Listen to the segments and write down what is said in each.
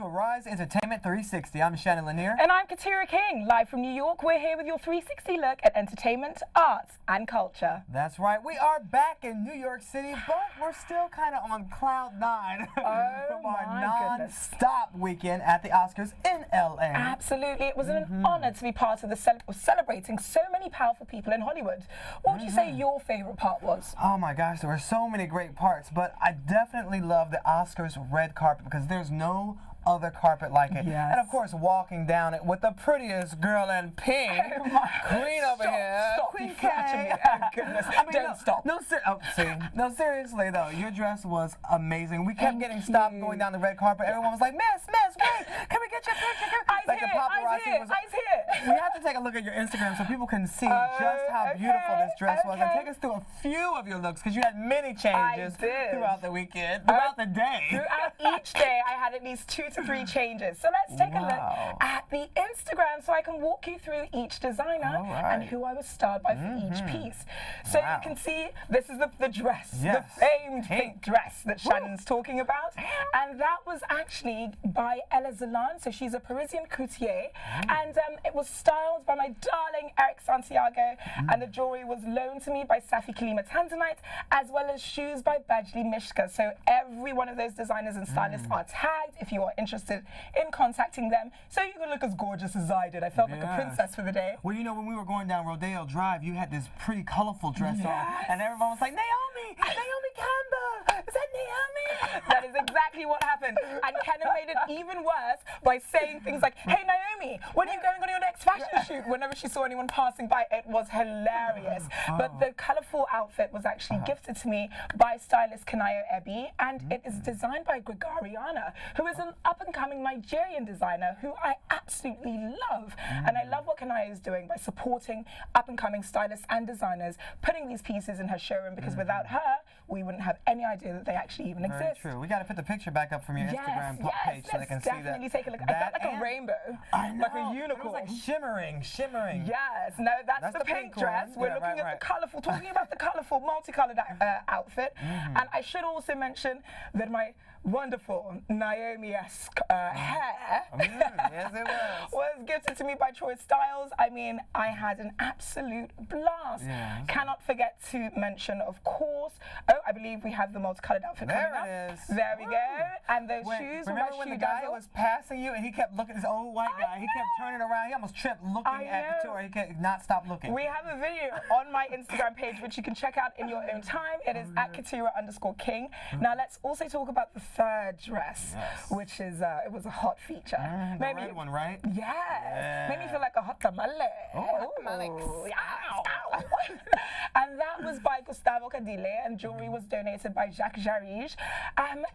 to Rise Entertainment 360. I'm Shannon, LaNier. And I'm Keturah King, live from New York. We're here with your 360 look at entertainment, arts, and culture. That's right. We are back in New York City, but we're still kind of on cloud nine from our non-stop weekend at the Oscars in LA. Absolutely. It was an honor to be part of the celebrating so many powerful people in Hollywood. What would you say your favorite part was? Oh my gosh, there were so many great parts, but I definitely love the Oscars red carpet because there's no other carpet like it. Yes. And of course, walking down it with the prettiest girl in pink, Queen over here. Stop, Queen you flatter me. K. Oh, goodness. I mean, Don't stop. No, seriously though, your dress was amazing. We kept getting stopped going down the red carpet. Everyone was like, Miss, wait, can we get your picture? Eyes here. We have to take a look at your Instagram so people can see just how beautiful this dress was. And take us through a few of your looks because you had many changes throughout the weekend, throughout the day. Throughout each day, I had at least 2 to 3 changes. So let's take a look at the Instagram so I can walk you through each designer and who I was styled by for each piece. So you can see this is the dress, the famed pink dress that Shannon's talking about. And that was actually by Ella Zalan. So she's a Parisian couturier. And it was styled by my darling Eric Santiago. And the jewelry was loaned to me by Safi Kalima Tanzanite, as well as shoes by Bajli Mishka. So every one of those designers and stylists are tagged if you are interested in contacting them. So you can look as gorgeous as I did. I felt like a princess for the day. Well, you know, when we were going down Rodeo Drive, you had this pretty colorful dress on. And everyone was like, Naomi Campbell! Is that Naomi? That is exactly what happened. And Kenna made it even worse by saying things like, hey Naomi, when are you going on your next fashion shoot? Whenever she saw anyone passing by, it was hilarious. But the colorful outfit was actually gifted to me by stylist Kanayo Ebi, and it is designed by Gregoriana, who is an up-and-coming Nigerian designer who I absolutely love. And I love what Kanayo is doing by supporting up-and-coming stylists and designers, putting these pieces in her showroom, because without her, we wouldn't have any idea that they actually even exist. Very true. We got to put the picture back up from your Instagram page so they can see that. Definitely take a look. I felt like a rainbow. I know. Like a unicorn. It was like shimmering. Yes. No, that's the pink dress. We're looking at the colorful, talking about the colorful, multicolored outfit. And I should also mention that my wonderful Naomi-esque hair yes, it was gifted to me by Troy Styles. I mean, I had an absolute blast. Cannot forget to mention, of course, I believe we have the multicolored outfit coming up. There it is. There we go. And those shoes. Remember when the guy was passing you and he kept looking, this old white guy, he kept turning around, he almost tripped looking at Keturah. He could not stop looking. We have a video on my Instagram page which you can check out in your own time. It is at Keturah_King. Now let's also talk about the third dress, which is it was a hot feature. The red one, right? Yes. Made me feel like a hot tamale. And that was by Gustavo Cadile, and jewelry was donated by Jacques Jarige.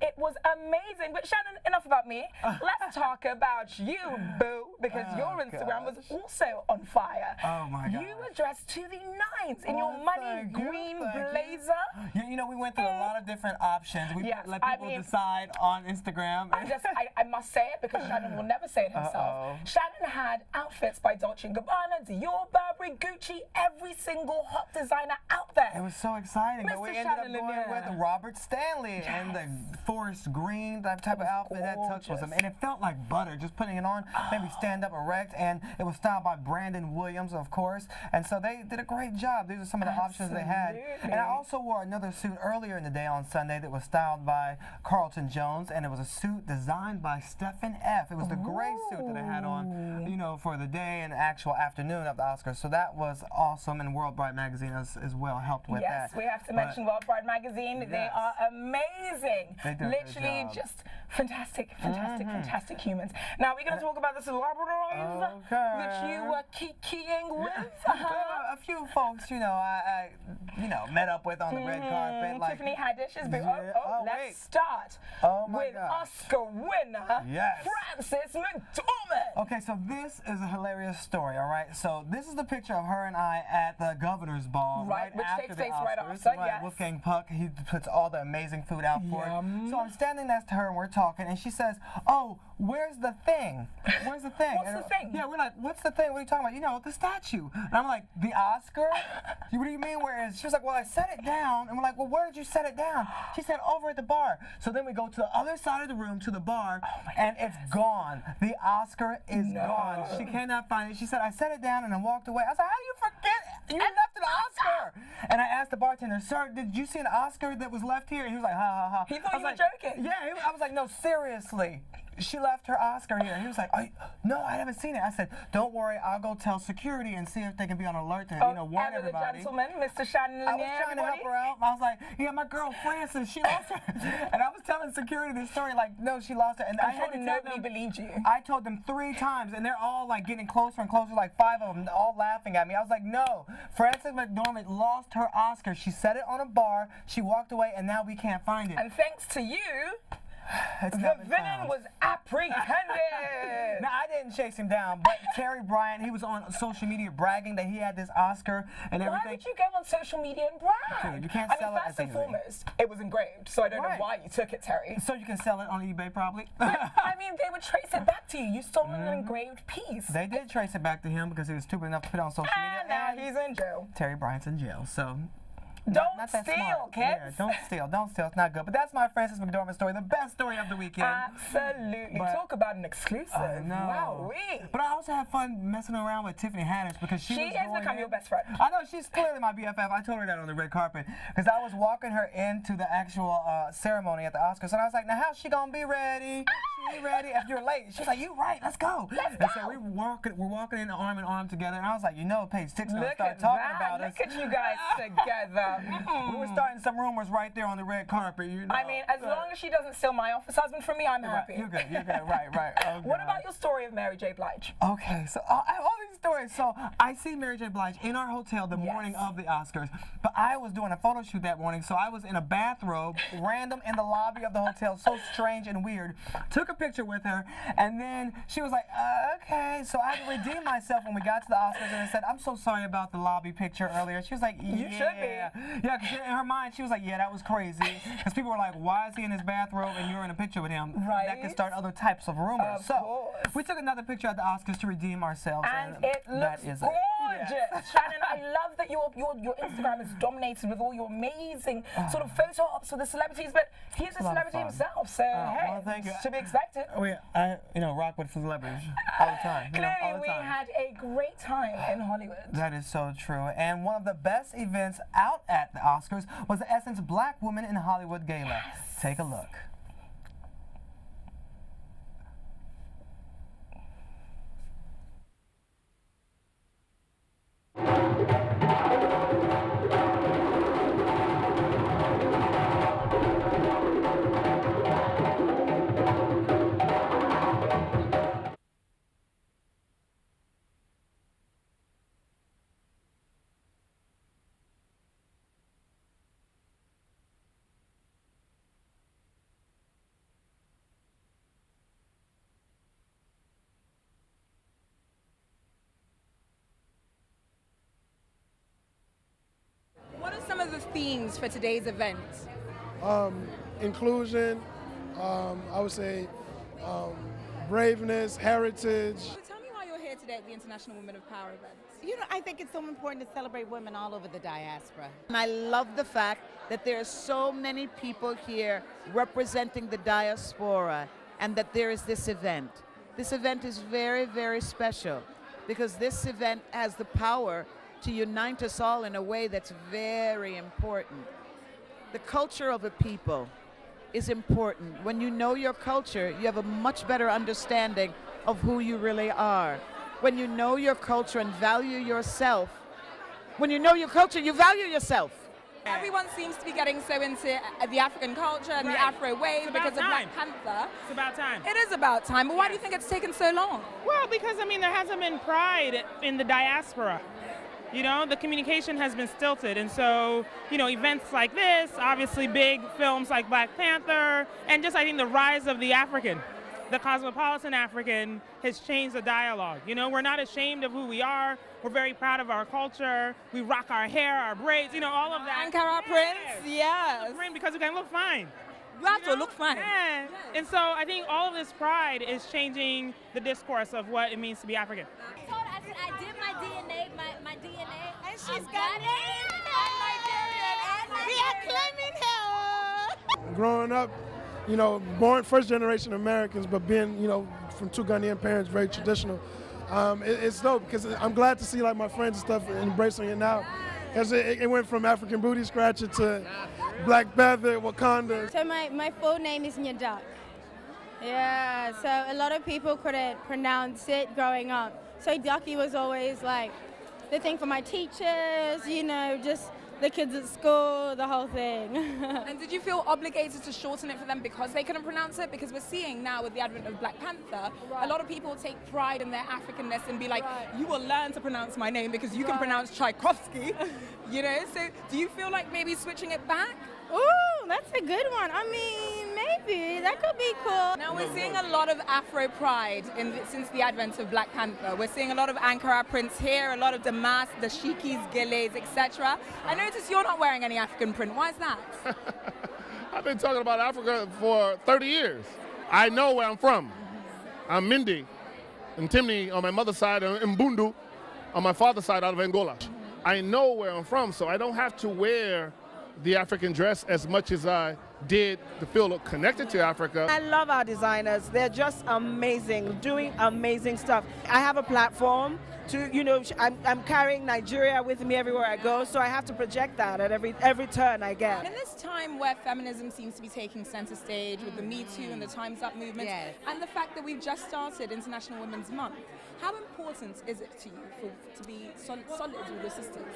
It was amazing. But Shannon, enough about me. Let's talk about you, boo, because your Instagram was also on fire. Oh my God. You were dressed to the nines in your money green blazer. You know, we went through a lot of different options. We let people decide on Instagram. I must say it because Shannon will never say it himself. Shannon had outfits by Dolce & Gabbana, Dior, Burberry, Gucci, every single hot designer out there. It was so exciting. Mr. We ended Shannon up going with Robert Stanley and the forest green type of outfit. That touch was amazing. And it felt like butter, just putting it on, maybe stand up erect. And it was styled by Brandon Williams, of course. And so they did a great job. These are some of the options they had. And I also wore another suit earlier in the day on Sunday that was styled by Carlton Jones, and it was a suit designed by Stephen F. It was the gray suit that I had on, you know, for the day and actual afternoon of the Oscars. So that was awesome, and World Bride magazine as well helped with that. Yes, we have to mention World Bride magazine. They are amazing. They do literally just fantastic humans. Now we're going to talk about the celebrities that you were kikiing with. A few folks, you know, I met up with on the red carpet. Like Tiffany Haddish is big. Let's start with Oscar winner Frances McDormand. Okay, so this is a hilarious story, all right? So this is the picture of her and I at the governor's ball. Right, which takes place right Oscars, after, right, yes. Wolfgang Puck, he puts all the amazing food out for it. So I'm standing next to her and we're talking, and she says, "Oh, where's the thing? Where's the thing?" What's the thing? Yeah, we're like, "What's the thing? What are you talking about?" "You know, the statue." And I'm like, "The Oscar?" "What do you mean, where is?" She was like, "Well, I set it down." And we're like, "Well, where did you set it down?" She said, "Over at the bar." So then we go to the other side of the room to the bar, and it's gone. The Oscar is gone. She cannot find it. She said, "I set it down and I walked away." I was like, "How do you forget? You left an Oscar." And I asked the bartender, "Sir, did you see an Oscar that was left here?" And he was like, "Ha ha ha." He thought you were joking. Yeah, I was like, "No, seriously. She left her Oscar here." And he was like, "No, I haven't seen it." I said, "Don't worry, I'll go tell security and see if they can be on alert to, warn everybody." The gentleman, Mr. Shannon, I was trying to help her out. I was like, "Yeah, my girl Frances, she lost her." And I was telling security this story, like, "No, she lost her." And I had to nobody believed you. I told them 3 times, and they're all like getting closer and closer, like 5 of them, all laughing at me. I was like, "No, Frances McDormand lost her Oscar. She set it on a bar, she walked away, and now we can't find it." And thanks to you, the villain was apprehended. Now, I didn't chase him down, but Terry Bryant, he was on social media bragging that he had this Oscar and everything. Why would you go on social media and brag? Dude, you can't sell it. First and foremost, it was engraved, so I don't know why you took it, Terry. So you can sell it on eBay, probably? But, I mean, they would trace it back to you. You stole an engraved piece. They did trace it back to him because he was stupid enough to put it on social media. And now he's in jail. Terry Bryant's in jail, so... Don't not that steal, smart. kids. Yeah, don't steal. Don't steal. It's not good. But that's my Frances McDormand story, the best story of the weekend. Absolutely. Talk about an exclusive. Wow-wee. But I also have fun messing around with Tiffany Haddish because she has become your best friend. I know, she's clearly my BFF. I told her that on the red carpet because I was walking her into the actual ceremony at the Oscars, and I was like, "Now, how's she gonna be ready? She ready? If you're late." She's like, "You right, let's go." And so we're walking in arm in arm together, and I was like, Page 6 gonna start talking about us. Look at you guys together. We were starting some rumors right there on the red carpet. I mean, as long as she doesn't steal my office husband from me, I'm happy. You're good. Right. Oh, what about your story of Mary J. Blige? Okay, so I have all these stories. So I see Mary J. Blige in our hotel the morning of the Oscars, but I was doing a photo shoot that morning, so I was in a bathrobe, random in the lobby of the hotel, so strange and weird. Took a picture with her, and then she was like, "Okay." So I had to redeem myself when we got to the Oscars, and I said, "I'm so sorry about the lobby picture earlier." She was like, "Yeah." You should be. Yeah, because in her mind, she was like, "Yeah, that was crazy." Because people were like, "Why is he in his bathrobe and you're in a picture with him?" Right. That could start other types of rumors. Of course. We took another picture at the Oscars to redeem ourselves. And it looks gorgeous. Shannon, I love that your Instagram is dominated with all your amazing sort of photo ops with the celebrities, but he's a celebrity himself, so hey, well, thank you. To be expected. I rock with celebrities all the time. Clearly, we had a great time in Hollywood. That is so true. And one of the best events out at the Oscars was the Essence Black Woman in Hollywood Gala. Yes. Take a look. What are some of the themes for today's event? Inclusion, I would say braveness, heritage. So tell me why you're here today at the International Women of Power event. I think it's so important to celebrate women all over the diaspora. And I love the fact that there are so many people here representing the diaspora and that there is this event. This event is very, very special because this event has the power to unite us all in a way that's very important. The culture of a people is important. When you know your culture, you have a much better understanding of who you really are. When you know your culture and value yourself, when you know your culture, you value yourself. Everyone seems to be getting so into the African culture and the Afro wave because of Black Panther. It's about time. It is about time, but why do you think it's taken so long? Well, because, there hasn't been pride in the diaspora. The communication has been stilted, and so, events like this, obviously big films like Black Panther, and just, I think, the rise of the African. the cosmopolitan African has changed the dialogue. You know, we're not ashamed of who we are. We're very proud of our culture. We rock our hair, our braids, you know, all of that. Ankara prints, yes. Because we can look fine. You have to look fine. Yeah. And so I think all of this pride is changing the discourse of what it means to be African. I did my DNA, my DNA. And she's got it. We are claiming her. Growing up, you know, born first generation Americans, but being, you know, from two Ghanaian parents, very traditional. It's dope because I'm glad to see like my friends and stuff embracing it now. Because it went from African booty scratcher to Black Panther, Wakanda. So my full name is Nyadak. Yeah, so a lot of people couldn't pronounce it growing up. So Ducky was always like the thing for my teachers, you know, just the kids at school, the whole thing. And did you feel obligated to shorten it for them because they couldn't pronounce it? Because we're seeing now with the advent of Black Panther, a lot of people take pride in their Africanness and be like, you will learn to pronounce my name because you can pronounce Tchaikovsky, you know? So do you feel like maybe switching it back? Ooh, that's a good one. I mean, maybe. That could be cool. Now we're seeing a lot of Afro pride since the advent of Black Panther. We're seeing a lot of Ankara prints here, a lot of Damas, the Shikis, Gilets, etc. I notice you're not wearing any African print. Why is that? I've been talking about Africa for 30 years. I know where I'm from. I'm Mindi and Timni on my mother's side and Mbundu on my father's side out of Angola. I know where I'm from, so I don't have to wear the African dress as much as I did to feel connected to Africa. I love our designers. They're just amazing, doing amazing stuff. I have a platform to, you know, I'm carrying Nigeria with me everywhere I go, so I have to project that at every turn I get. In this time where feminism seems to be taking center stage with the Me Too and the Time's Up movement, and the fact that we've just started International Women's Month, how important is it to you to be solid with your sisters?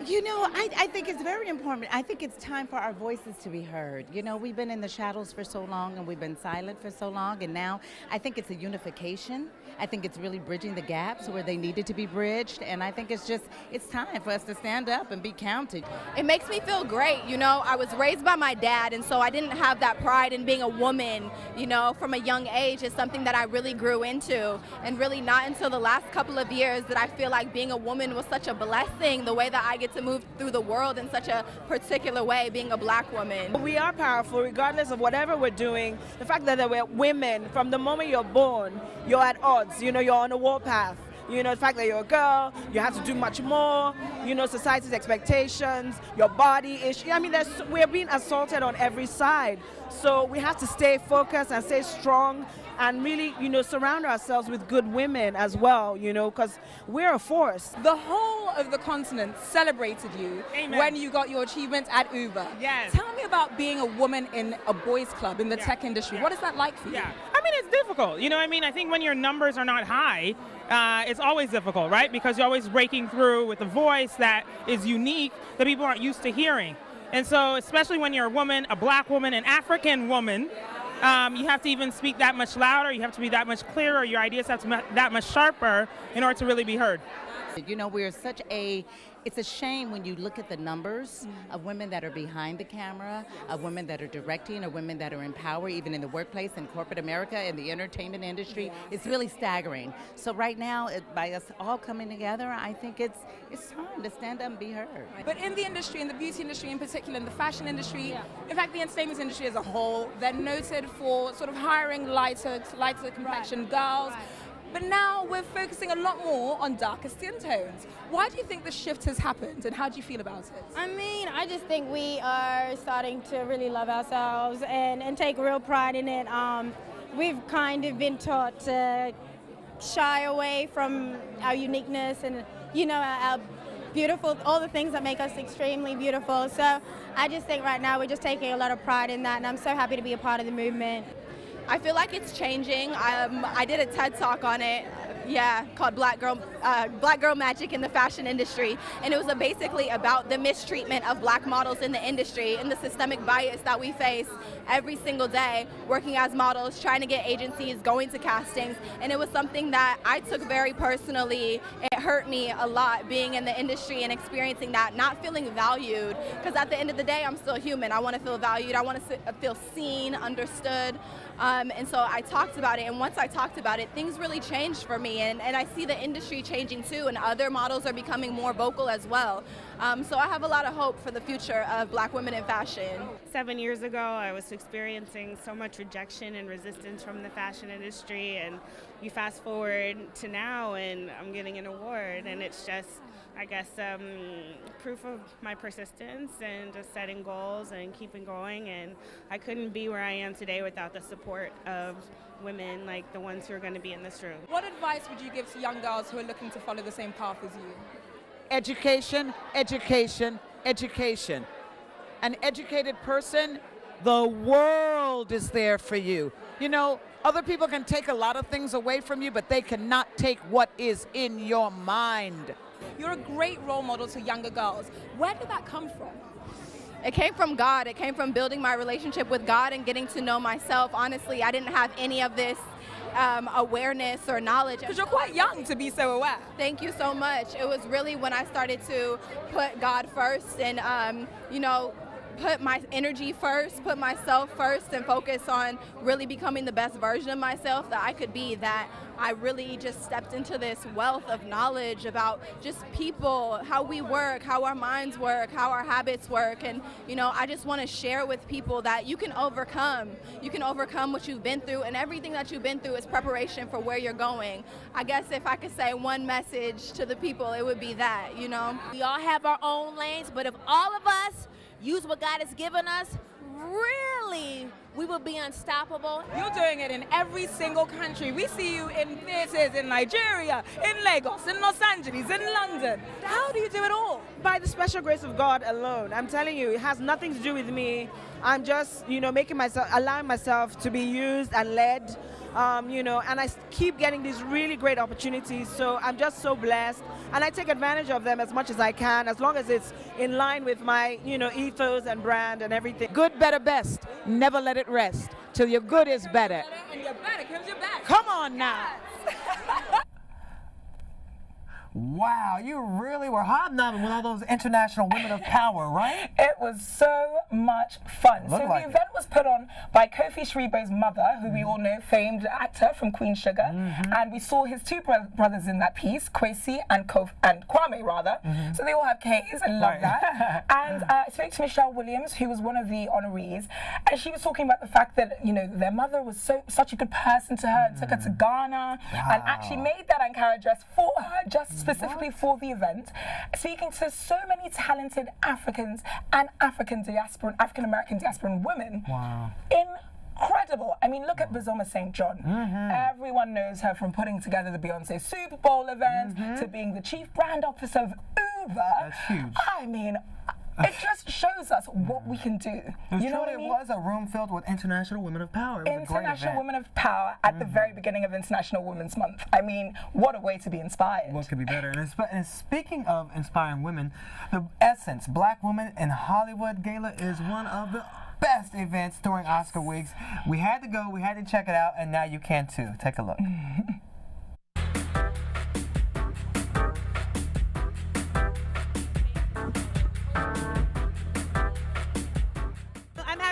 You know, I think it's very important. I think it's time for our voices to be heard. You know, we've been in the shadows for so long and we've been silent for so long, and now I think it's a unification. I think it's really bridging the gaps where they needed to be bridged, and I think it's time for us to stand up and be counted. It makes me feel great. You know, I was raised by my dad, and so I didn't have that pride in being a woman, you know, from a young age. It's something that I really grew into, and really not until the last couple of years that I feel like being a woman was such a blessing, the way that I get to move through the world in such a particular way, being a Black woman. We are powerful regardless of whatever we're doing. The fact that we're women, from the moment you're born, you're at odds, you know, you're on a warpath. You know, the fact that you're a girl, you have to do much more, you know, society's expectations, your body issue. I mean, we're being assaulted on every side. So we have to stay focused and stay strong and really, you know, surround ourselves with good women as well, you know, because we're a force. The whole of the continent celebrated you when you got your achievement at Uber. Yes. Tell me about being a woman in a boys' club in the tech industry. What is that like for you? I mean, it's difficult. You know, I mean, I think when your numbers are not high, it's always difficult, right? Because you're always breaking through with a voice that is unique that people aren't used to hearing. And so, especially when you're a woman, a Black woman, an African woman, you have to even speak that much louder, you have to be that much clearer, your ideas have to be that much sharper in order to really be heard. You know, it's a shame when you look at the numbers of women that are behind the camera, of women that are directing, of women that are in power, even in the workplace, in corporate America, in the entertainment industry. It's really staggering. So right now, by us all coming together, I think it's time to stand up and be heard. But in the industry, in the beauty industry in particular, in the fashion industry, in fact, the entertainment industry as a whole, they're noted for sort of hiring lighter complexion girls. But now we're focusing a lot more on darker skin tones. Why do you think the shift has happened, and how do you feel about it? I mean, I just think we are starting to really love ourselves and take real pride in it. We've kind of been taught to shy away from our uniqueness and, you know, our beautiful, all the things that make us extremely beautiful. So I just think right now we're just taking a lot of pride in that, and I'm so happy to be a part of the movement. I feel like it's changing. I did a TED Talk on it, called Black Girl Magic in the Fashion Industry, and it was basically about the mistreatment of Black models in the industry and the systemic bias that we face every single day working as models, trying to get agencies, going to castings, and it was something that I took very personally. It hurt me a lot being in the industry and experiencing that, not feeling valued, because at the end of the day, I'm still human. I want to feel valued. I want to feel seen, understood. And so I talked about it, and once I talked about it, things really changed for me, and I see the industry changing too, and other models are becoming more vocal as well. So I have a lot of hope for the future of Black women in fashion. 7 years ago, I was experiencing so much rejection and resistance from the fashion industry, and you fast forward to now, and I'm getting an award, and it's just, I guess, proof of my persistence and just setting goals and keeping going. And I couldn't be where I am today without the support of women like the ones who are going to be in this room. What advice would you give to young girls who are looking to follow the same path as you? Education, education, education. An educated person, the world is there for you. You know, other people can take a lot of things away from you, but they cannot take what is in your mind. You're a great role model to younger girls. Where did that come from? It came from God. It came from building my relationship with God and getting to know myself. Honestly, I didn't have any of this awareness or knowledge. Because you're quite young to be so aware. Thank you so much. It was really when I started to put God first and, you know, put my energy first, put myself first, and focus on really becoming the best version of myself that I could be, that I really just stepped into this wealth of knowledge about just people, how we work, how our minds work, how our habits work. And, you know, I just want to share with people that you can overcome. You can overcome what you've been through, and everything that you've been through is preparation for where you're going. I guess if I could say one message to the people, it would be that, you know. We all have our own lanes, but if all of us use what God has given us, really, we will be unstoppable. You're doing it in every single country. We see you in theaters in Nigeria, in Lagos, in Los Angeles, in London. How do you do it all? By the special grace of God alone. I'm telling you, it has nothing to do with me. I'm just, you know, allowing myself to be used and led. You know, and I keep getting these really great opportunities, so I'm just so blessed, and I take advantage of them as much as I can, as long as it's in line with my, you know, ethos and brand and everything. Good, better, best. Never let it rest till your good is better. And your better comes your best. Come on now. Wow, you really were hobnobbing with all those international women of power, right? It was so much fun. So the event was put on by Kofi Shiribo's mother, who we all know, famed actor from Queen Sugar, and we saw his two brothers in that piece, Kwesi and Kwame, rather. So they all have K's, I love that. And I spoke to Michelle Williams, who was one of the honorees, and she was talking about the fact that, you know, their mother was such a good person to her, and took her to Ghana, and actually made that Ankara dress for her, just specifically for the event, speaking to so many talented Africans and African-American diasporan women. Wow. Incredible. I mean, look at Bazoma St. John. Everyone knows her from putting together the Beyonce Super Bowl event to being the chief brand officer of Uber. That's huge. I mean, it just shows us what we can do. You know what I mean? It was a room filled with international women of power. It was International Women of Power at the very beginning of International Women's Month. I mean, what a way to be inspired. What could be better? And speaking of inspiring women, the Essence Black Women in Hollywood Gala is one of the best events during Oscar weeks. We had to go, we had to check it out, and now you can too. Take a look.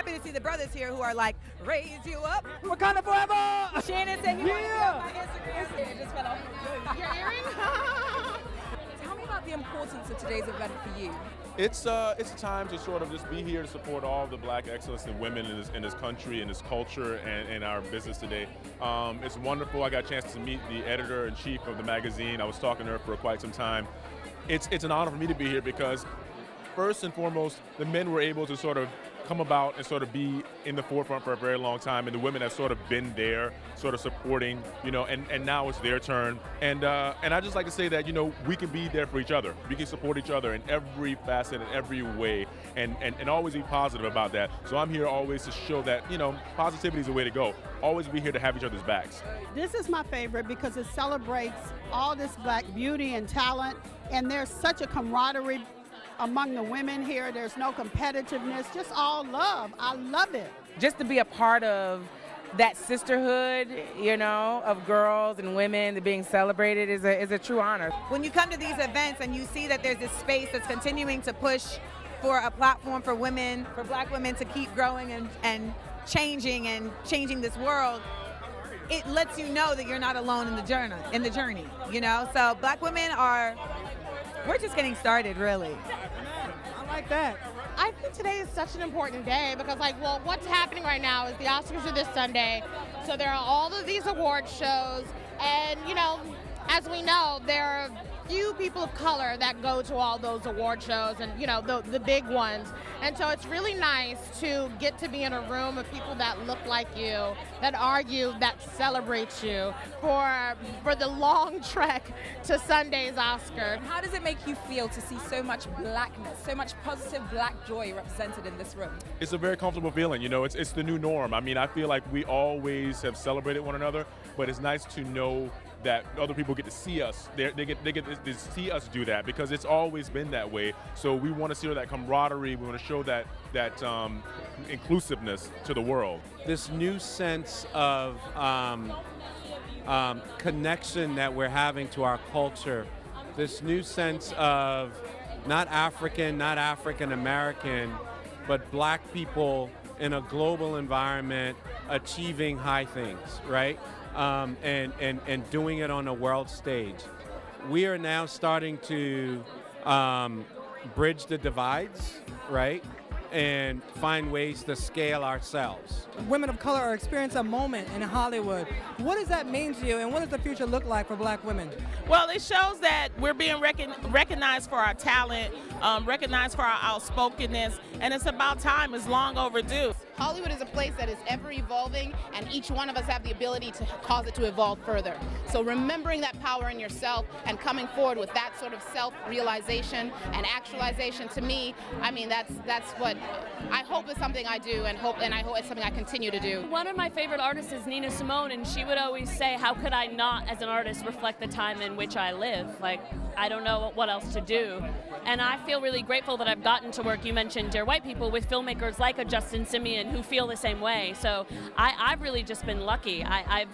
To see the brothers here who are like, raise you up. Wakanda forever! Shannon said he wanted to go on my Instagram. It just fell off. Your earring? Tell me about the importance of today's event for you. It's a time to sort of just be here to support all the Black excellence and women in this country, in this culture, and our business today. It's wonderful. I got a chance to meet the editor-in-chief of the magazine. I was talking to her for quite some time. It's an honor for me to be here because, first and foremost, the men were able to sort of come about and sort of be in the forefront for a very long time, and the women have sort of been there, sort of supporting, you know, and now it's their turn. And I just like to say that, you know, we can be there for each other. We can support each other in every facet, in every way, and always be positive about that. So I'm here always to show that, you know, positivity is the way to go. Always be here to have each other's backs. This is my favorite because it celebrates all this Black beauty and talent, and there's such a camaraderie among the women here. There's no competitiveness, just all love. I love it. Just to be a part of that sisterhood, you know, of girls and women being celebrated is a true honor. When you come to these events and you see that there's this space that's continuing to push for a platform for women, for Black women to keep growing and changing and changing this world, it lets you know that you're not alone in the journey, you know? So black women we're just getting started, really. I like that. I think today is such an important day because, like, well, what's happening right now is the Oscars are this Sunday, so there are all of these award shows, and, you know, as we know, there are few people of color that go to all those award shows and, you know, the big ones. And so it's really nice to get to be in a room of people that look like you, that are you, that celebrate you for the long trek to Sunday's Oscar. How does it make you feel to see so much blackness, so much positive black joy represented in this room? It's a very comfortable feeling. You know, it's the new norm. I mean, I feel like we always have celebrated one another, but it's nice to know that other people get to see us. They get to see us do that, because it's always been that way. So we want to see that camaraderie. We want to show that inclusiveness to the world. This new sense of connection that we're having to our culture, this new sense of not African, not African American, but black people in a global environment achieving high things, right? And doing it on a world stage. We are now starting to bridge the divides, right? And find ways to scale ourselves. Women of color are experiencing a moment in Hollywood. What does that mean to you, and what does the future look like for black women? Well, it shows that we're being recognized for our talent, recognized for our outspokenness, and it's about time. It's long overdue. Hollywood is a place that is ever evolving, and each one of us have the ability to cause it to evolve further. So remembering that power in yourself and coming forward with that sort of self-realization and actualization, to me, I mean, that's what I hope is something I do, and I hope it's something I continue to do. One of my favorite artists is Nina Simone, and she would always say, how could I not, as an artist, reflect the time in which I live? Like, I don't know what else to do. And I feel really grateful that I've gotten to work, you mentioned Dear White People, with filmmakers like a Justin Simien who feel the same way. So I've really just been lucky. I've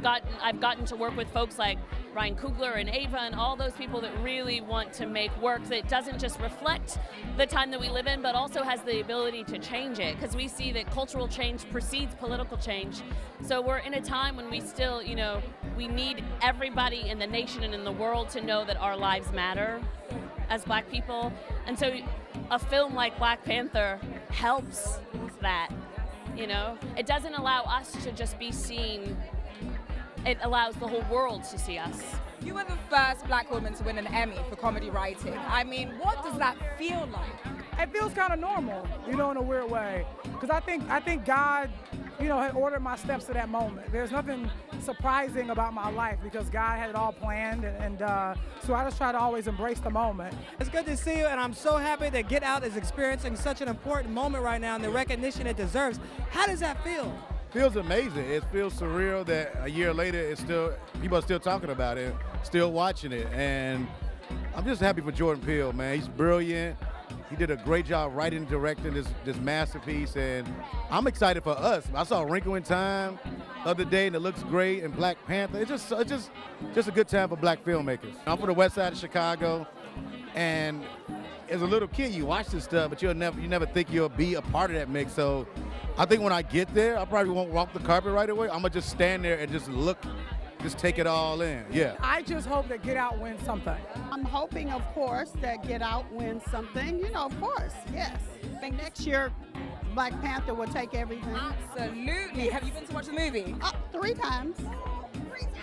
gotten to work with folks like Ryan Coogler and Ava and all those people that really want to make work that doesn't just reflect the time that we live in, but also has the ability to change it, because we see that cultural change precedes political change. So we're in a time when we still, you know, we need everybody in the nation and in the world to know that our lives matter as black people. And so a film like Black Panther helps that, you know? It doesn't allow us to just be seen, it allows the whole world to see us. You were the first black woman to win an Emmy for comedy writing. I mean, what does that feel like? It feels kind of normal, you know, in a weird way. Because I think God, you know, had ordered my steps to that moment. There's nothing surprising about my life because God had it all planned, and so I just try to always embrace the moment. It's good to see you, and I'm so happy that Get Out is experiencing such an important moment right now and the recognition it deserves. How does that feel? Feels amazing. It feels surreal that a year later, people are still talking about it, still watching it, and I'm just happy for Jordan Peele, man. He's brilliant. He did a great job writing and directing this masterpiece, and I'm excited for us. I saw Wrinkle in Time the other day, and it looks great, and Black Panther. It's just a good time for black filmmakers. I'm from the west side of Chicago, and as a little kid, you watch this stuff, but you never think you'll be a part of that mix. So I think when I get there, I probably won't walk the carpet right away. I'm gonna just stand there and just look, just take it all in, yeah. I just hope that Get Out wins something. I'm hoping, of course, that Get Out wins something. You know, of course, yes. I think next year, Black Panther will take everything. Absolutely. Have you been to watch the movie? 3 times.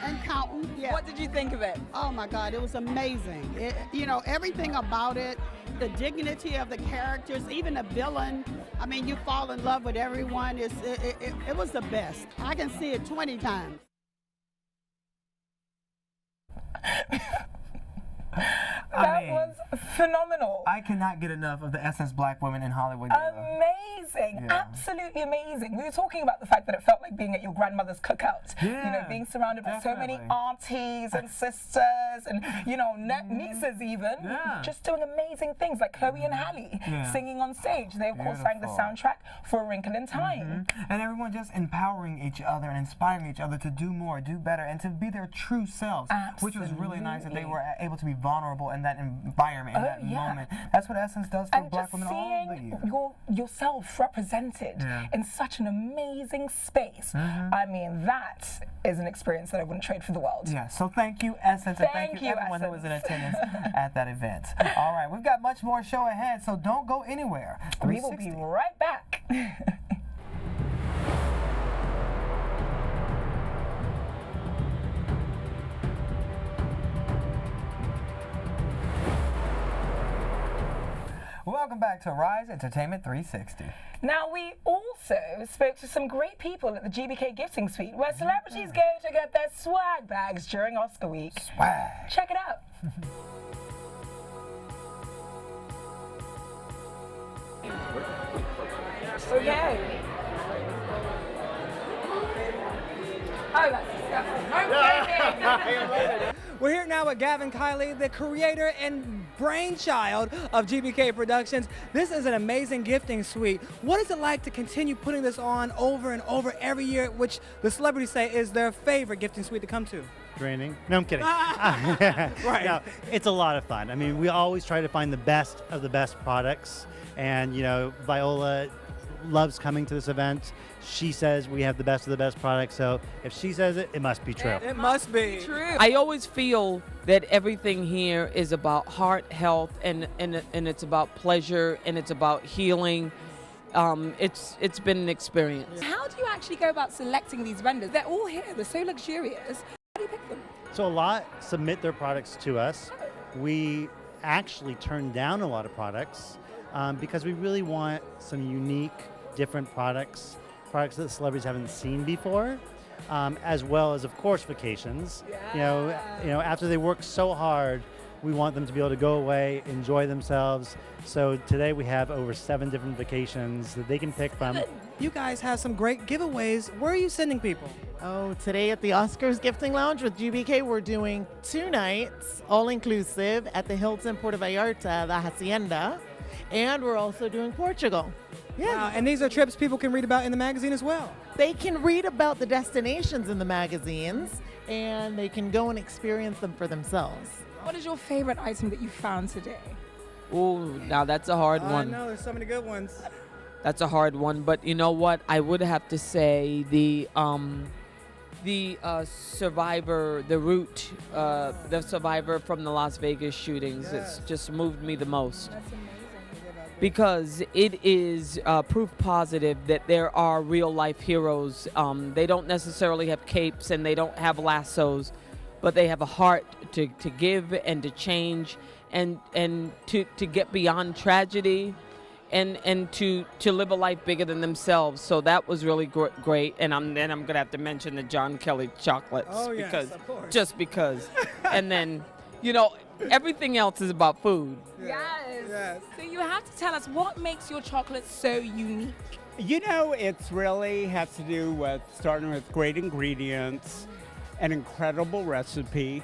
And counting, yeah. What did you think of it? Oh my God, it was amazing. You know, everything about it, the dignity of the characters, even the villain. I mean, you fall in love with everyone. It was the best. I can see it 20 times. That was phenomenal. I cannot get enough of the essence black women in Hollywood. Amazing, yeah. Absolutely amazing. We were talking about the fact that it felt like being at your grandmother's cookout. Yeah, you know, being surrounded by so many aunties and sisters and, you know, nieces even, just doing amazing things like Chloe and Halle singing on stage. They, of course, sang the soundtrack for A Wrinkle in Time. And everyone just empowering each other and inspiring each other to do more, do better, and to be their true selves, which was really nice that they were able to be vulnerable in that that environment, in that moment. That's what Essence does for Black women all over the year. Yourself represented in such an amazing space. I mean, that is an experience that I wouldn't trade for the world. Yeah, so thank you, Essence, and thank you everyone who was in attendance at that event. All right, we've got much more show ahead, so don't go anywhere. We will be right back. Welcome back to Rise Entertainment 360. Now, we also spoke to some great people at the GBK Gifting Suite, where celebrities go to get their swag bags during Oscar week. Swag. Check it out. Okay. Oh, that's disgusting. I'm We're here now with Gavin Kiley, the creator and brainchild of GBK Productions. This is an amazing gifting suite. What is it like to continue putting this on over and over every year, which the celebrities say is their favorite gifting suite to come to? Draining. No, I'm kidding. Right. No, it's a lot of fun. I mean, we always try to find the best of the best products. And, you know, Viola loves coming to this event. She says we have the best of the best products, so if she says it, it must be true. It must be true. I always feel that everything here is about heart health, and it's about pleasure, and it's about healing. It's been an experience. How do you actually go about selecting these vendors? They're all here. They're so luxurious. How do you pick them? So a lot submit their products to us. We actually turn down a lot of products because we really want some unique, different products that celebrities haven't seen before, as well as, of course, vacations. You know, after they work so hard, we want them to be able to go away, enjoy themselves. So today we have over 7 different vacations that they can pick from. You guys have some great giveaways. Where are you sending people? Oh, today at the Oscars Gifting Lounge with GBK, we're doing 2 nights, all-inclusive, at the Hilton Puerto Vallarta, the Hacienda, and we're also doing Portugal. Yeah. Wow, and these are trips people can read about in the magazine as well. They can read about the destinations in the magazines, and they can go and experience them for themselves. What is your favorite item that you found today? Oh, now that's a hard one. I know, there's so many good ones. That's a hard one, but you know what? I would have to say the survivor, the survivor from the Las Vegas shootings. Yes. It's just moved me the most. That's amazing. Because it is proof positive that there are real life heroes. They don't necessarily have capes and they don't have lassos, but they have a heart to give and to change and to get beyond tragedy and to live a life bigger than themselves. So that was really great. And then I'm gonna have to mention the John Kelly chocolates. Oh, yes, because of course. Just because. And then, you know, everything else is about food. Yes. So you have to tell us what makes your chocolate so unique. You know, it's really has to do with starting with great ingredients, an incredible recipe,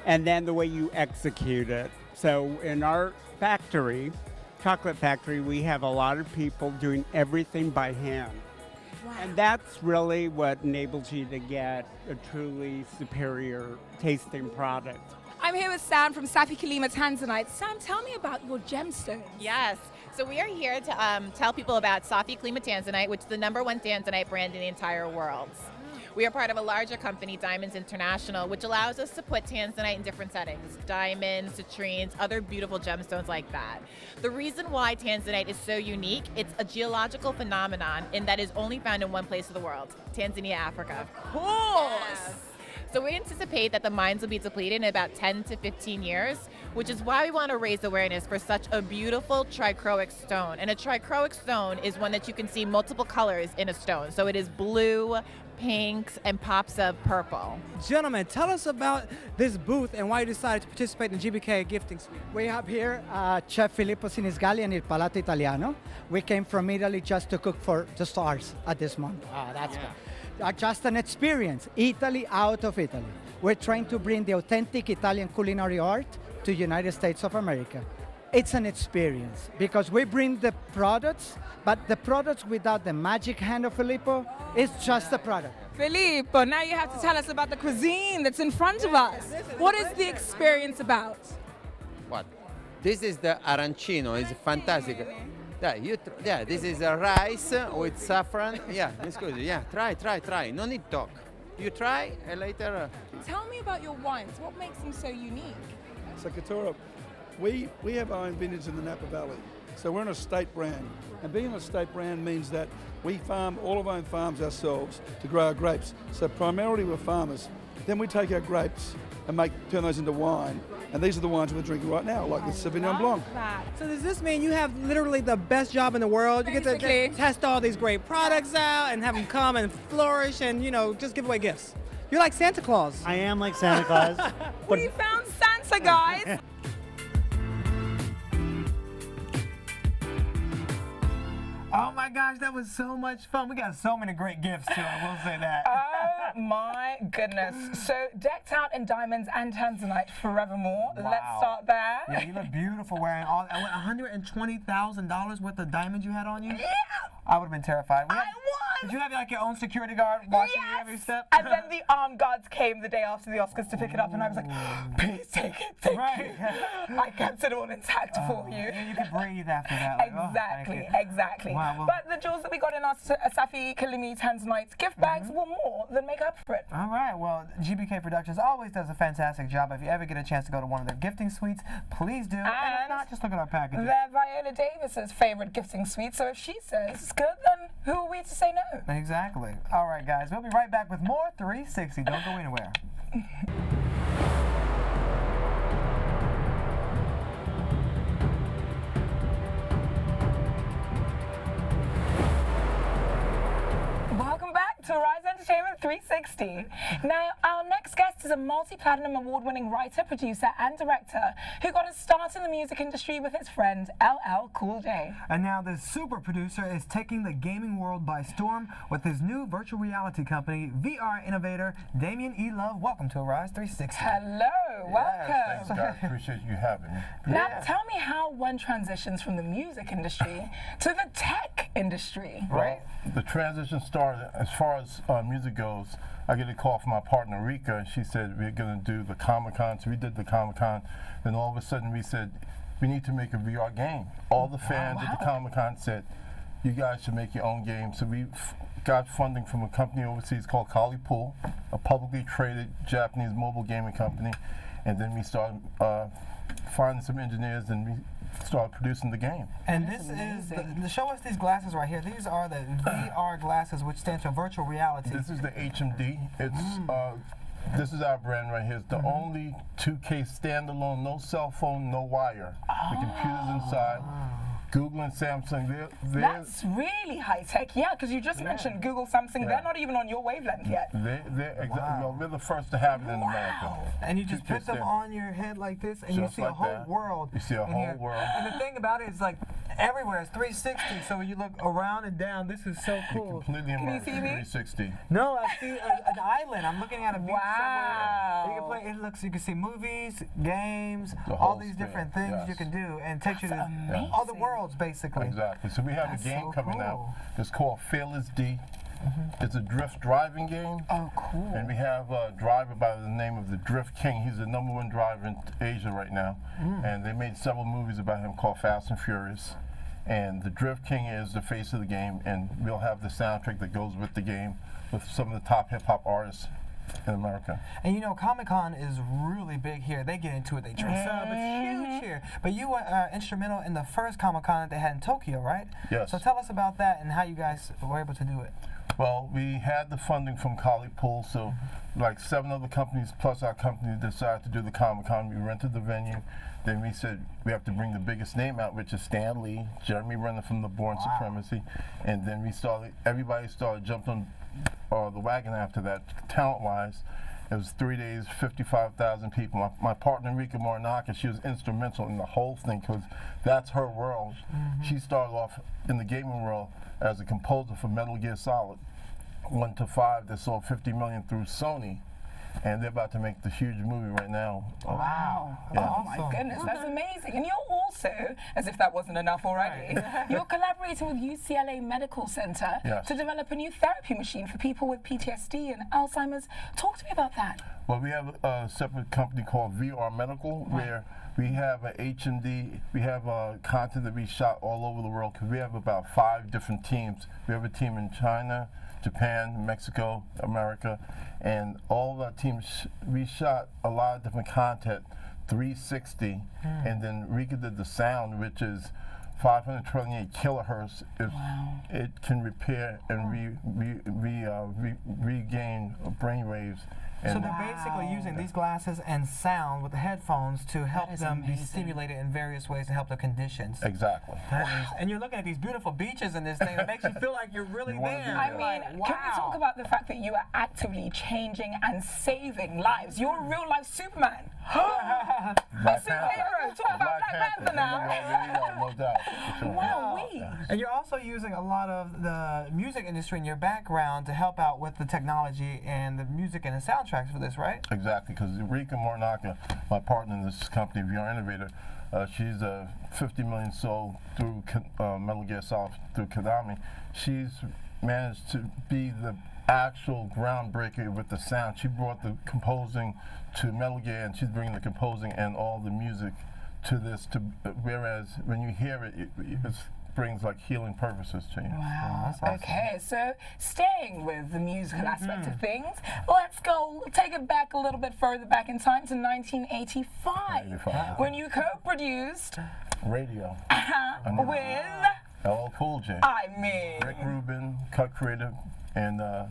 and then the way you execute it. So in our factory, chocolate factory, we have a lot of people doing everything by hand. Wow. And that's really what enables you to get a truly superior tasting product. I'm here with Sam from Safi Kilima Tanzanite. Sam, tell me about your gemstones. Yes. So we are here to tell people about Safi Kilima Tanzanite, which is the #1 Tanzanite brand in the entire world. We are part of a larger company, Diamonds International, which allows us to put Tanzanite in different settings. Diamonds, citrines, other beautiful gemstones like that. The reason why Tanzanite is so unique, it's a geological phenomenon in that is only found in one place of the world, Tanzania, Africa. Cool. Yes. So we anticipate that the mines will be depleted in about 10 to 15 years, which is why we want to raise awareness for such a beautiful trichroic stone. And a trichroic stone is one that you can see multiple colors in a stone. So it is blue, pinks, and pops of purple. Gentlemen, tell us about this booth and why you decided to participate in GBK Gifting Suite. We have here Chef Filippo Sinisgalli and Il Palato Italiano. We came from Italy just to cook for the stars at this moment. That's good. Just an experience, Italy out of Italy. We're trying to bring the authentic Italian culinary art to United States of America. It's an experience because we bring the products, but the products without the magic hand of Filippo is just a product. Filippo, now you have to tell us about the cuisine that's in front of us. What is the experience about? What? This is the arancino. It's fantastic. Yeah, this is a rice with saffron. Yeah, excuse me. Yeah, try. No need talk. You try and later. Tell me about your wines. What makes them so unique? So Keturah, we have our own vineyards in the Napa Valley. So we're an estate brand. And being an estate brand means that we farm all of our own farms ourselves to grow our grapes. So primarily we're farmers. Then we take our grapes and turn those into wine. And these are the wines we're drinking right now, like the Sauvignon Blanc. So does this mean you have literally the best job in the world? You get to test all these great products out and have them come and flourish and, you know, just give away gifts. You're like Santa Claus. I am like Santa Claus. We found Santa, guys. Oh my gosh, that was so much fun. We got so many great gifts too, I will say that. Oh my goodness. So decked out in diamonds and tanzanite forevermore. Wow. Let's start there. Yeah, you look beautiful wearing all $120,000 worth of diamonds you had on you? Yeah. I would have been terrified. I was. Did you have like your own security guard watching you every step? And then the armed guards came the day after the Oscars to pick it up, and I was like, please take it, thank you. I kept it all intact for you. You could breathe after that. Like, Exactly. Wow, well, but the jewels that we got in our Safi Kalimi Tanzanite gift bags were more than make up for it. All right, well, GBK Productions always does a fantastic job. If you ever get a chance to go to one of their gifting suites, please do. And if not, just look at our packages. They're Viola Davis's favorite gifting suite, so if she says it's good, then who are we to say no? Exactly. All right, guys, we'll be right back with more 360. Don't go anywhere. Welcome back to Rise Entertainment 360. Now, our next guest is a multi-platinum award-winning writer, producer, and director who got his start in the music industry with his friend LL Cool J. And now this super producer is taking the gaming world by storm with his new virtual reality company, VR innovator Damien E. Love. Welcome to Rise 360. Hello, welcome. Thanks, guys. Appreciate you having me. Now, tell me how one transitions from the music industry to the tech industry. Right. The transition started, as far as music goes, I get a call from my partner Rika, and she said we're going to do the Comic-Con. So we did the Comic-Con, then all of a sudden we said we need to make a VR game. All the fans at the Comic-Con said, you guys should make your own game. So we got funding from a company overseas called Kali Pool, a publicly traded Japanese mobile gaming company, and then we started finding some engineers and we started producing the game. And this is, show us these glasses right here. These are the VR glasses, which stands for virtual reality. This is the HMD. It's this is our brand right here. It's the only 2K standalone, no cell phone, no wire. The computer's inside. Google and Samsung, That's really high tech, yeah, because you just mentioned Google, Samsung, they're not even on your wavelength yet. Well, we're the first to have it in America. And you just put them on your head like this, and you see a whole world. You see a whole world. And the thing about it is, like, everywhere it's 360, so when you look around and down, this is so cool. You're completely immersed in 360. No, I see an island. I'm looking at a beach somewhere. You can play, you can see movies, games, all these different things you can do, and take you to all the worlds, basically. Exactly. So we have a game coming out. It's called Fearless D. It's a drift driving game. Oh, cool. And we have a driver by the name of the Drift King. He's the #1 driver in Asia right now. And they made several movies about him called Fast and Furious. And the Drift King is the face of the game, and we'll have the soundtrack that goes with the game with some of the top hip-hop artists in America. And you know, Comic-Con is really big here. They get into it, they dress up, it's huge here. But you were instrumental in the first Comic-Con that they had in Tokyo, right? Yes. So tell us about that and how you guys were able to do it. Well, we had the funding from Kali Pool, so like 7 other companies plus our company decided to do the Comic-Con. We rented the venue. Then we said we have to bring the biggest name out, which is Stan Lee, Jeremy Renner from the Born Supremacy. And then everybody started jumping on the wagon after that, talent-wise. It was 3 days, 55,000 people. My partner, Rika Morinaka, she was instrumental in the whole thing because that's her world. She started off in the gaming world as a composer for Metal Gear Solid 1 to 5 that sold 50 million through Sony. And they're about to make the huge movie right now. Wow. Yeah. Oh my goodness, that's amazing. And you're also, as if that wasn't enough already, you're collaborating with UCLA Medical Center to develop a new therapy machine for people with PTSD and Alzheimer's. Talk to me about that. Well, we have a separate company called VR Medical where We have a H&D, we have content that we shot all over the world because we have about 5 different teams. We have a team in China, Japan, Mexico, America, and all of our teams, we shot a lot of different content, 360, and then Rika did the sound, which is 528 kilohertz. It can repair and regain brain waves. So they're basically using these glasses and sound with the headphones to help them be stimulated in various ways to help their conditions. Exactly. And you're looking at these beautiful beaches in this thing that makes you feel like you're really there. I mean, can we talk about the fact that you are actively changing and saving lives? You're a real life Superman. A superhero. Talk about Black Panther now. No doubt. Wow. And you're also using a lot of the music industry in your background to help out with the technology and the music and the soundtracks for this, right? Exactly, because Rika Mornaka, my partner in this company, VR Innovator, she's 50 million sold through Metal Gear Solid, through Konami. She's managed to be the actual groundbreaker with the sound. She brought the composing to Metal Gear, and she's bringing the composing and all the music to this. Whereas when you hear it, it brings like healing purposes to you. Wow. Awesome. Okay, so staying with the musical aspect of things, let's go take it back a little bit further back in time to 1985, when you co-produced Radio with LL Cool J. I mean, Rick Rubin, Cut Creative, and the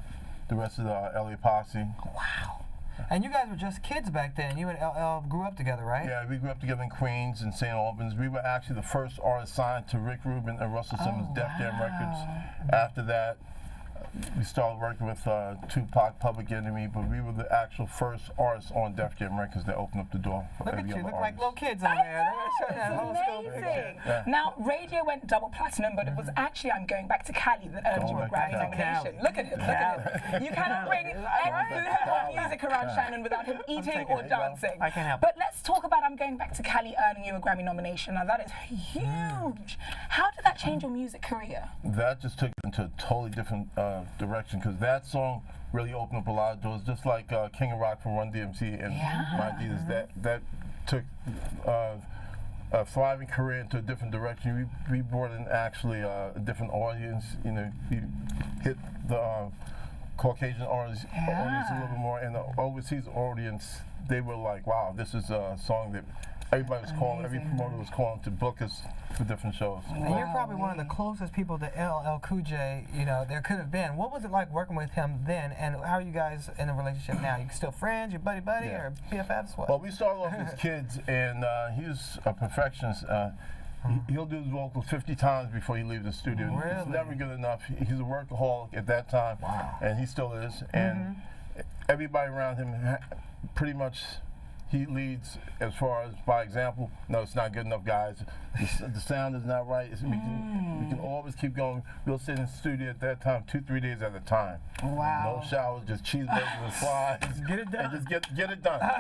rest of the LA posse. Wow. And you guys were just kids back then. You and LL grew up together, right? Yeah, we grew up together in Queens and St. Albans. We were actually the first artists signed to Rick Rubin and Russell Simmons' Def Jam Records. After that, we started working with Tupac, Public Enemy, but we were the actual first artists on Def Jam Records that opened up the door for every other Look artist. like little kids on there. Amazing. Now, radio went double platinum, but it was actually, I'm going back to Cali that earned you a Grammy nomination. Look at him, look at him. You cannot bring food or music around Shannon without him eating or dancing. I can't help But let's talk about I'm going back to Cali earning you a Grammy nomination. Now, that is huge. How did that change your music career? That just took it into a totally different direction, because that song really opened up a lot of doors, just like King of Rock from Run DMC and My Adidas. That took a thriving career into a different direction. We brought in actually a different audience. You know, we hit the Caucasian audience a little bit more, and the overseas audience, they were like, wow, this is a song that everybody was calling, every promoter was calling to book us for different shows. And you're probably one of the closest people to LL Cool J, you know, there could have been. What was it like working with him then, and how are you guys in a relationship now? You still friends, you buddy, or BFFs? What? Well, we started off as kids, and he was a perfectionist. He'll do his vocals 50 times before he leaves the studio. Really? It's never good enough. He's a workaholic at that time, and he still is. And everybody around him, pretty much, he leads as far as by example. No, it's not good enough, guys. The sound is not right. We can always keep going. We'll sit in the studio at that time 2-3 days at a time. Wow. No showers, just cheeseburgers and fries. Get it done. And just get it done. Get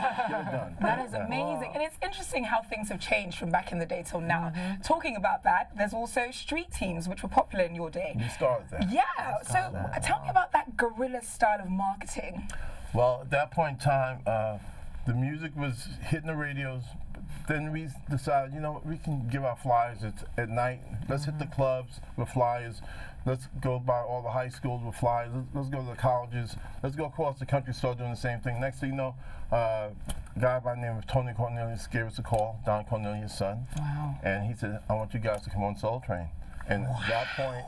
it done. That is amazing. And it's interesting how things have changed from back in the day till now. Talking about that, there's also street teams, which were popular in your day. We started that. Yeah. So tell me about that guerrilla style of marketing. Well, at that point in time, the music was hitting the radios. Then we decided, you know what, we can give out flyers at night. Let's hit the clubs with flyers. Let's go by all the high schools with flyers. Let's go to the colleges. Let's go across the country, start doing the same thing. Next thing you know, a guy by the name of Tony Cornelius gave us a call, Don Cornelius' son. Wow. And he said, I want you guys to come on Soul Train. And at that point,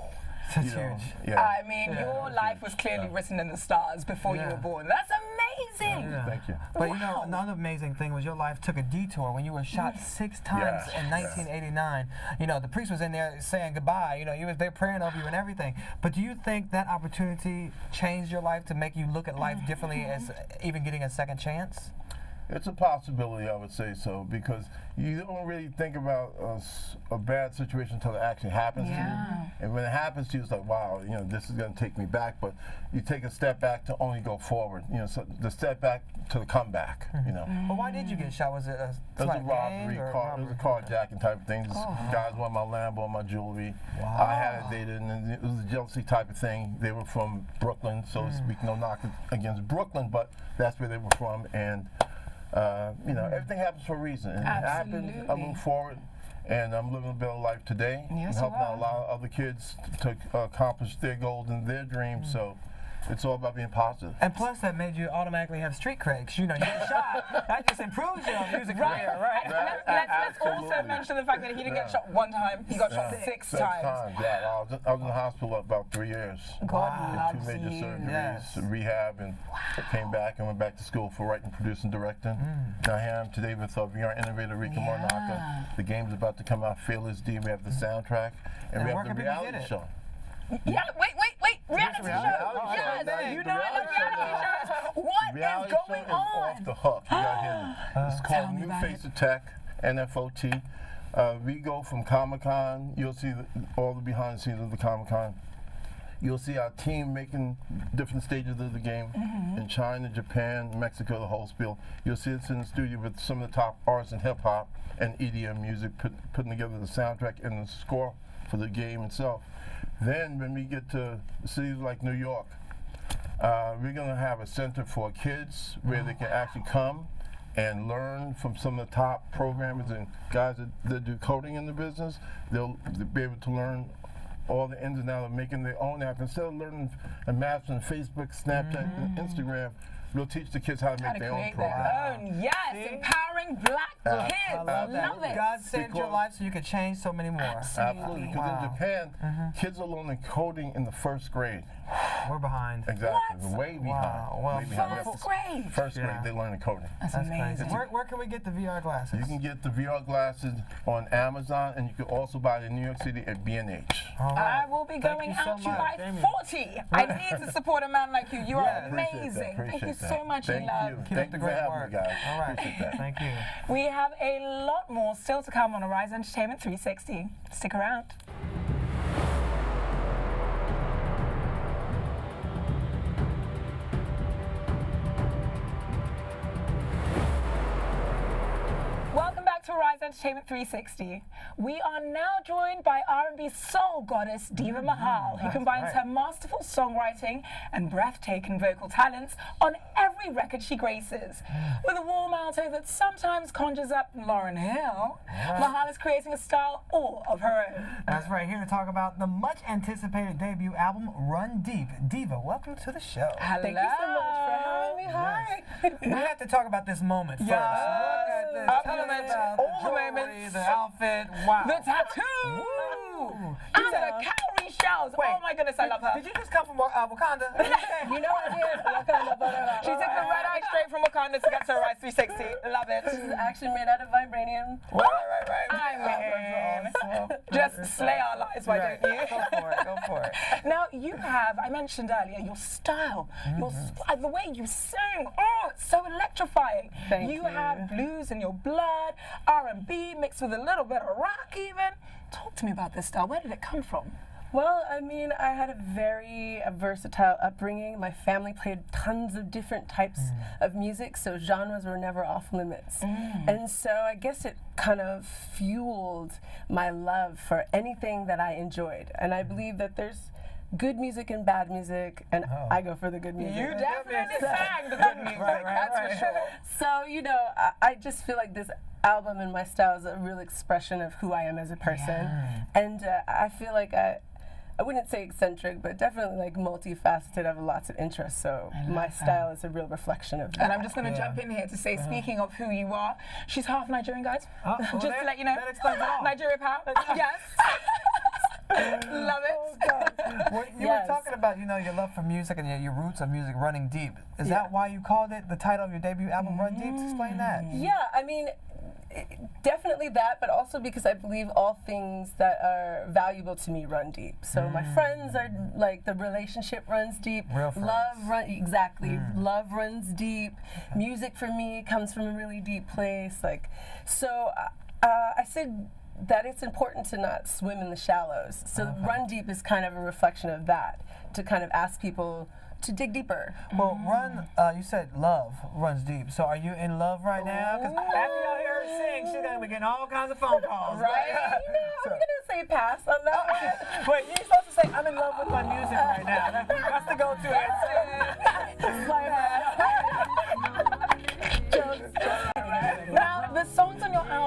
That's huge. Yeah. I mean, your life was clearly written in the stars before you were born. That's amazing. Thank you. But you know, another amazing thing was your life took a detour when you were shot 6 times in 1989. You know, the priest was in there saying goodbye. You know, you was there praying over you and everything. But do you think that opportunity changed your life to make you look at life differently, as even getting a second chance? It's a possibility, I would say so, because you don't really think about a bad situation until it actually happens to you. And when it happens to you, it's like, wow, you know, this is going to take me back. But you take a step back to only go forward. You know, so the step back to the comeback. You know. Well, why did you get shot? Was it a It was a robbery, it was a carjacking type of thing. These guys want my Lambo and my jewelry. I had it dated, and it was a jealousy type of thing. They were from Brooklyn, so to speak. No knock against Brooklyn, but that's where they were from. And You know, everything happens for a reason. And it happens, I move forward, and I'm living a better life today. Yes, I'm helping you out a lot of other kids to accomplish their goals and their dreams. So it's all about being positive. And plus, that made you automatically have street cred. 'Cause, you know, you get shot. That just improves your music career, right? Let's also mention the fact that he didn't get shot one time. He got shot six times. Yeah, I was in the hospital about 3 years. God loves Two major you. surgeries, rehab, and came back and went back to school for writing, producing, directing. Now here I am today with VR innovator Rika Marnaka. The game's about to come out, Fearless D. We have the soundtrack, and we have the reality show. Yeah, wait. Reality show. Yes, you know I love reality shows. What is going on? Off the hook. You gotta hear it. It's called New Face of Tech, NFOT. We go from Comic-Con. You'll see all the behind the scenes of the Comic-Con. You'll see our team making different stages of the game in China, Japan, Mexico, the whole spiel. You'll see us in the studio with some of the top artists in hip-hop and EDM music, putting together the soundtrack and the score for the game itself. Then when we get to cities like New York, we're going to have a center for kids where they can actually come and learn from some of the top programmers and guys that do coding in the business. They'll be able to learn all the ins and outs of making their own app. Instead of learning and mastering Facebook, Snapchat, and Instagram, we'll teach the kids how to make their own program. Yes, empowering black kids. Love it. God saved your life so you could change so many more. Absolutely. Because in Japan, kids are learning coding in the first grade. We're behind. Exactly. Way behind. Wow. Way behind. First grade. First grade, they learn coding. That's amazing. Where can we get the VR glasses? You can get the VR glasses on Amazon, and you can also buy it in New York City at B&H. I will be going out to buy 40. I need to support a man like you. You are amazing. Thank you so much, Thank love. you. Thank you for having me, guys. All right. Appreciate that. Thank you. We have a lot more still to come on Arise Entertainment 360. Stick around. Welcome back to Arise Entertainment 360. We are now joined by R&B soul goddess Diva Mahal, who combines her masterful songwriting and breathtaking vocal talents on every record she graces. With a warm alto that sometimes conjures up Lauryn Hill, Mahal is creating a style all of her own. That's right, here to talk about the much anticipated debut album, Run Deep. Diva, welcome to the show. Hello. Thank you so much for having me. Hi. We have to talk about this moment first. Look at this. Tell us about all the jewelry, moments. the outfit. Wow. The tattoo. And the cowrie shells. Oh my goodness, I love her. Did you just come from Wakanda? You know I did. Wakanda, She took the red eye straight from Wakanda to get to Arise 360. Love it. This is actually made out of vibranium. Right. I mean, just slay our lives, why don't you? Go for it. Now, you have, I mentioned earlier, your style, the way you sing. Oh, it's so electrifying. Thank you. You have blues in your blood, R&B mixed with a little bit of rock even. Talk to me about this style. Where did it come from? Well, I mean, I had a very versatile upbringing. My family played tons of different types of music, so genres were never off limits. And so I guess it kind of fueled my love for anything that I enjoyed. And I believe that there's good music and bad music, and I go for the good music. You definitely sang the good music, that's for sure. So, you know, I just feel like this album and my style is a real expression of who I am as a person. And I feel like I wouldn't say eccentric, but definitely like multifaceted. I have lots of interests, so my style is a real reflection of that. And I'm just going to jump in here to say, speaking of who you are, she's half Nigerian, guys. Just to let you know. That explains it all. Nigeria power. Yes. Love it. Well, you were talking about, you know, your love for music and your roots of music running deep. Is that why you called it the title of your debut album, Run Deep? Explain that. Yeah, I mean, definitely that, but also because I believe all things that are valuable to me run deep. So my friends are like, the relationship runs deep. Real friends. Love runs deep. Music for me comes from a really deep place. Like, so I said that it's important to not swim in the shallows. So Run Deep is kind of a reflection of that, to kind of ask people to dig deeper. Well, you said love runs deep. So are you in love right now? Because after y'all hear her sing, she's going to be getting all kinds of phone calls. Right? You know, I'm going to say pass on that one. Wait, you're supposed to say, I'm in love with my music right now. That's the go-to answer. It's my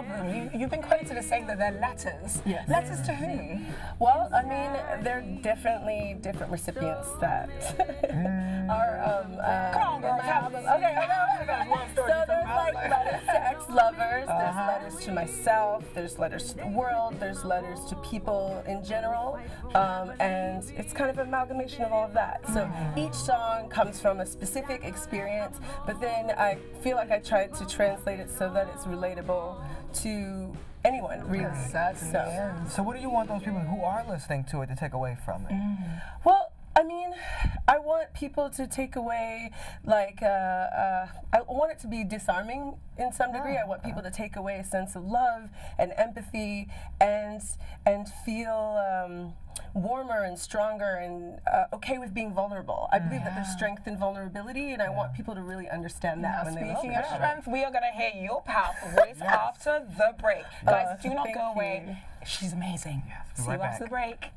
love them. You've been quoted as saying that they're letters. Yes. Letters to whom? Well, I mean, there are definitely different recipients that are Come on, girl. Okay. So there's like letters to ex-lovers, there's letters to myself, there's letters to the world, there's letters to people in general, and it's kind of an amalgamation of all of that. So each song comes from a specific experience, but then I feel like I tried to translate it so that it's relatable to anyone, really. So what do you want those people who are listening to it to take away from it? Well, I mean, I want people to take away, like, I want it to be disarming in some degree. I want people to take away a sense of love and empathy and feel warmer and stronger and okay with being vulnerable. I believe that there's strength in vulnerability, and I want people to really understand that when they listen. Speaking of strength, we are going to hear your powerful voice after the break. Guys, do not go away. She's amazing. See you after the break.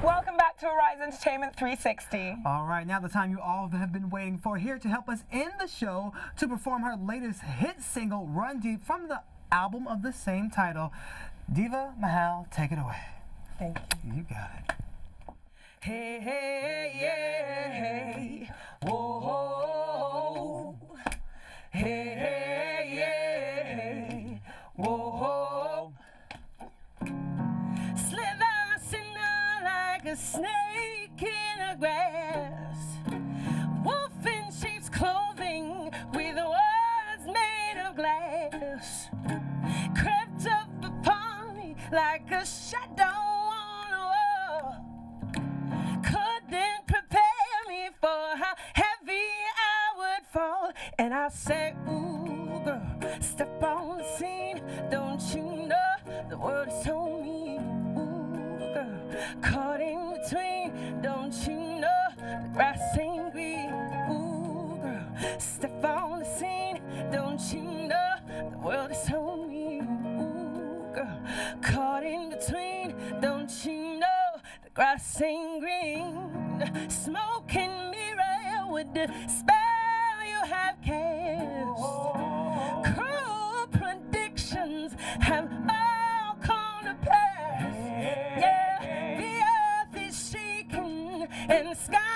Welcome back to Arise Entertainment 360. All right, now the time you all have been waiting for, here to help us end the show to perform her latest hit single, Run Deep, from the album of the same title. Diva Mahal, take it away. Thank you. You got it. Hey, hey, yeah, hey, whoa, hey, hey, yeah, hey, whoa, slither like a snake in the grass, wolf in sheep's clothing with words made of glass, crept up upon me like a shadow on a wall, couldn't prepare me for how heavy I would fall, and I said, ooh, girl, step on the scene, don't you know the world is on me, ooh, girl, caught in between, don't you know the grass ain't green, ooh, girl, step on the scene, don't you know the world is on me, ooh, girl, caught in between, don't you know the grass ain't green, smoke and mirror with the spell you have cast, cruel predictions have all come to pass, yeah, the earth is shaking and the sky